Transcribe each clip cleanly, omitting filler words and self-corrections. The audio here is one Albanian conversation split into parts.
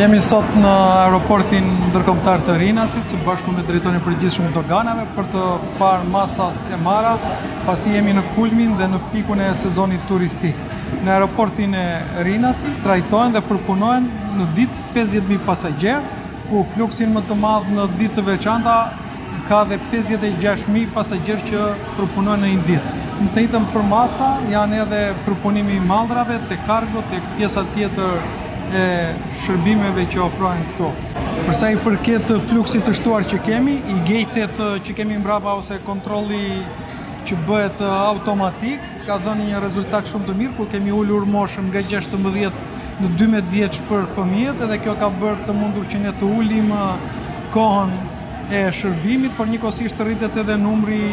Jemi sot në aeroportin ndërkombëtar të Rinasit së bashku me drejtorin e përgjithshëm të doganave për të parë masat e marra, pasi jemi në kulmin dhe në pikun e sezonit turistik. Në aeroportin e Rinasit trajtohen dhe përpunohen në ditë 50.000 pasagjerë, ku fluksin më të madh në ditë të veçanta ka dhe 56.000 pasagjerë që përpunohen në një ditë. Në të njëjtën për masa janë edhe përpunimi i mallrave, te kargo, te pjesa tjetër e shërbimeve që ofrohen këtu. Përsa i përket fluksit të shtuar që kemi, i gejtet që kemi mbrapa ose kontrolli që bëhet automatik, ka dhënë një rezultat shumë të mirë, ku kemi ulur moshën nga 16 në 12 vjeç për fëmijët, edhe kjo ka bërë të mundur që ne të ulim kohën e shërbimit, por njëkohësisht rritet edhe numri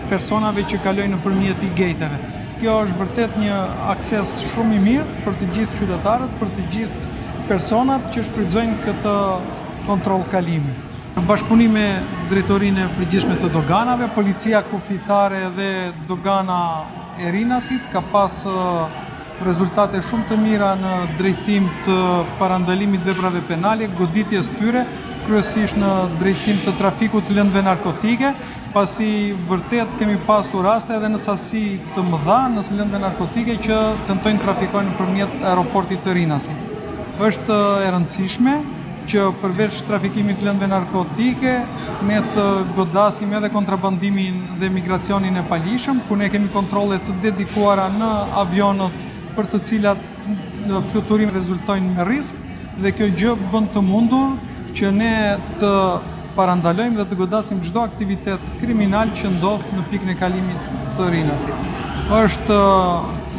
personave që kalojnë nëpërmjet i gejteve. Kjo është vërtet një akses shumë i mirë për të gjithë qytetarët, për të gjithë personat që shfrytëzojnë këtë kontroll kalimi. Në bashkëpunim me drejtorinë e përgjithshme të doganave, policia kufitare dhe dogana e Rinasit ka pas rezultate shumë të mira në drejtim të parandalimit veprave penale, goditjes tyre, kryesisht në drejtim të trafikut të lëndëve narkotike, pasi vërtet kemi pasur raste edhe në sasi të mëdha në lëndëve narkotike që tentojnë trafikojnë nëpërmjet aeroportit të Rinasit. Është e rëndësishme që përveç trafikimit të lëndëve narkotike, ne të godasim edhe kontrabandimin dhe migracionin e palishëm, ku ne kemi kontrolle të dedikuara në avionët për të cilat në fluturim rezultojnë me risk, dhe kjo gjë bën të mundur që ne të parandalojmë dhe të godasim çdo aktivitet kriminal që ndodh në pikën e kalimit të Rinasit. Është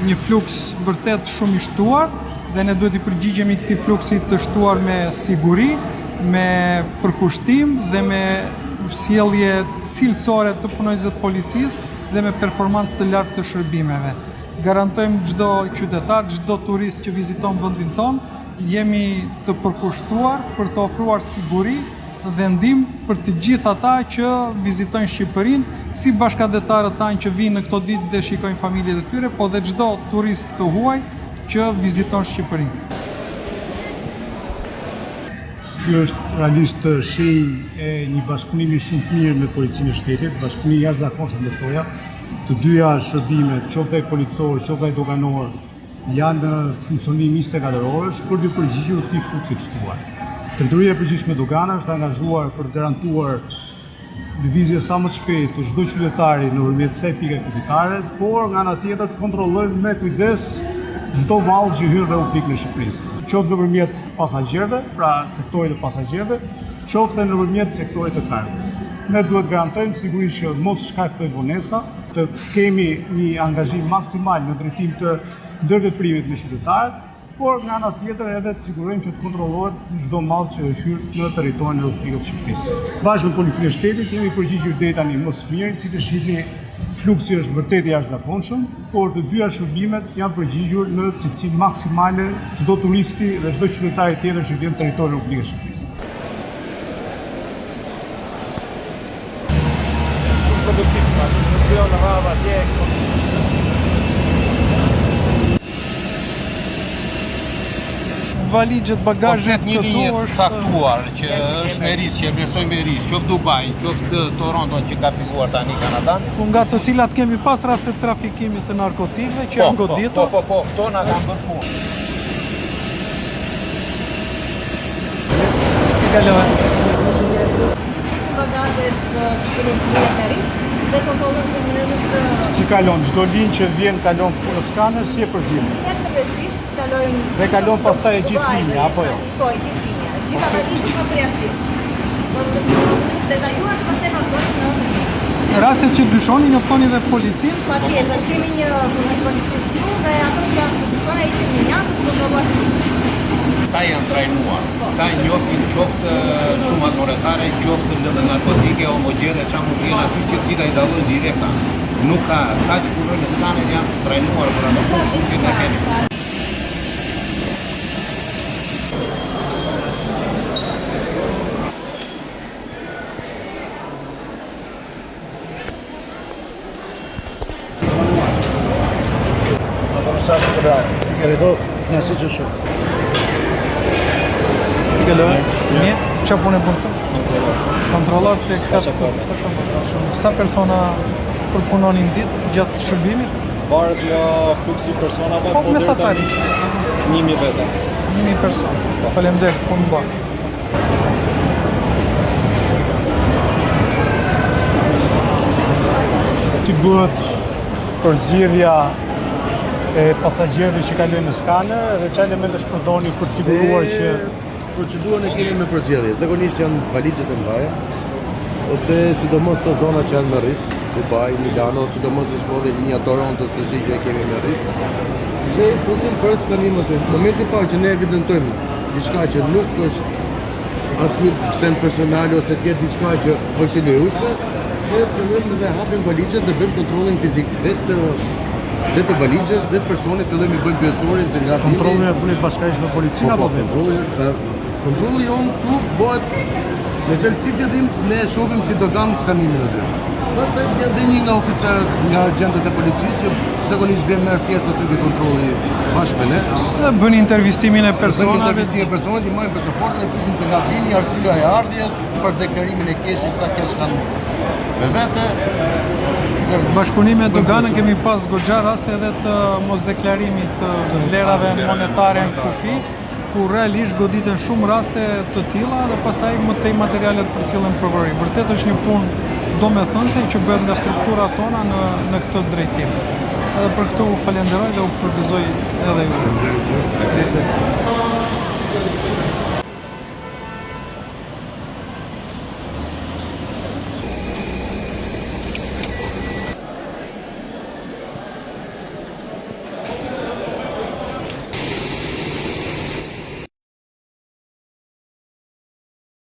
një fluks vërtet shumë i shtuar dhe ne duhet i përgjigjemi këtij fluksi të shtuar me siguri, me përkushtim dhe me sjellje cilësore të punonjësve të policisë dhe me performancë të lartë të shërbimeve. Garantojmë çdo qytetar, çdo turist që viziton vendin tonë, jemi të përkushtuar për të ofruar siguri dhe ndihmë për të gjithë ata që vizitojnë Shqipërinë, si bashkëdhetarët tanë që vinë në këto ditë dhe shikojnë familjet e tyre, po dhe çdo turist të huaj që viziton Shqipërinë. Kjo është realisht shenjë e një bashkëpunimi shumë të mirë me policinë e shtetit, bashkëpunim jashtëzakonshëm të thoja. Të dyja shërbimet, qoftë ai policor, qoftë ai doganor, janë në funksionim 24 orësh për të përgjigjur këtij fluksit shtuar. Drejtoria e përgjithshme e doganave është angazhuar për të garantuar lëvizje sa më të shpejtë të çdo qytetari nëpërmjet kësaj pike kufitare, por nga ana tjetër të kontrollojmë me kujdes çdo mall që hyn në Republikën e Shqipërisë. Qoftë nëpërmjet pasagjerëve, pra sektorit të pasagjerëve, qoftë nëpërmjet sektorit të kargos. Ne duhet garantojmë sigurisht që mos shkaktojmë vonesa, të kemi një angazhim maksimal në drejtim të ndërveprimit me qytetarët, por nga ana tjetër edhe të sigurojmë që të kontrollohet çdo mall që hyr në territorin e Republikës së Shqipërisë. Bashkë me Policinë e Shtetit kemi përgjigjur deri tani më së miri, si të shihni, fluksi është vërtet i jashtëzakonshëm, por të dyja shërbimet janë përgjigjur në cilësi maksimale çdo turisti dhe çdo qytetari tjetër që vjen në territorin e Republikës së Shqipërisë. Valixhet, bagazhet një linje të caktuar që është me risk, që vlerësojmë me risk, qoftë Dubai, qoftë Toronto që ka filluar tani Kanadan. Nga të cilat kemi pas raste të trafikimit të narkotikëve që janë goditur. Po, këto na kanë bërë punë. Si kalon? Bagazhet që kemi bërë me risk dhe kontrollojmë të mënyrën të... Si kalon, çdo linjë që vjen kalon në skaner, si e përzim? Dhe kalon pastaj e gjithë linja, apo jo? Po, e gjithë linja. Gjitha valizhet në përjashtim. Do të detajuar të pastaj vazhdojmë në... Rastet që dyshoni njoftoni dhe policinë? Patjetër, kemi një punonjës policisë këtu dhe ato që janë të dyshon ai që një janë të kontrolluar. Ta janë trajnuar. Ta njohin qoftë shumat monetare, qoftë lëndë narkotike, homogjene, çka mund të jenë aty që ti ta i dallojnë direkta. Nuk ka, ta që punojnë në skaner janë trajnuar për ato punë shumë që ne kemi. Sa shumë bravo, si ke rritur në si që shumë. Si Si ke lëve? Si mirë? Çfarë punë bën këtu? Kontrollor të katë. Sa persona përpunonin ditë gjatë shërbimit? Varet nga fluksi personave, Po mesatarisht. 1000 vete. 1000 persona. Faleminderit, punë bën. Ti bëhet përzierja e pasagjerëve që kalojnë në skaner dhe çfarë elementesh përdorni për të siguruar që Procedurën e kemi me përzierje. Zakonisht janë valixhet e mëdha, ose sidomos të zona që janë me risk, Dubai, Milano, sidomos në shkollë e linja Toronto, të shi që e kemi me risk. Ne fusim për skanimin aty. Në momentin parë që ne evidentojmë diçka që nuk është asnjë send personal ose tjetë diçka që është e lejueshme, ne fillojmë dhe hapim valixhet dhe bëjmë kontrollin fizik dhe të valixhes dhe të personit, fillojmë i bëjmë pyetësorin se nga kontrollin e punit bashkërisht me policinë apo kontrolli jonë këtu bëhet me fjalë si fillim ne shohim si do kanë skanimin aty. Pastaj vjen dhe një nga oficerët, nga agentët e policisë, zakonisht vjen merr pjesë aty te kontrolli bashkë me ne. Dhe bën intervistimin e Bëjmë personave. intervistim e personit, i marrim pasaportën e pyesim se nga vini, arsyeja e ardhjes, për deklarimin e keshit, sa kesh kanë me vete. Bashkëpunime doganën kemi pas goxha raste edhe të mosdeklarimit të vlerave monetare në kufi, ku realisht goditen shumë raste të tilla dhe pastaj më tej materialet për cilën prokurori. Vërtet është një punë domethënëse që bëhet nga strukturat tona në këtë drejtim. Edhe për këtë u falenderoj dhe u përgëzoj edhe ju.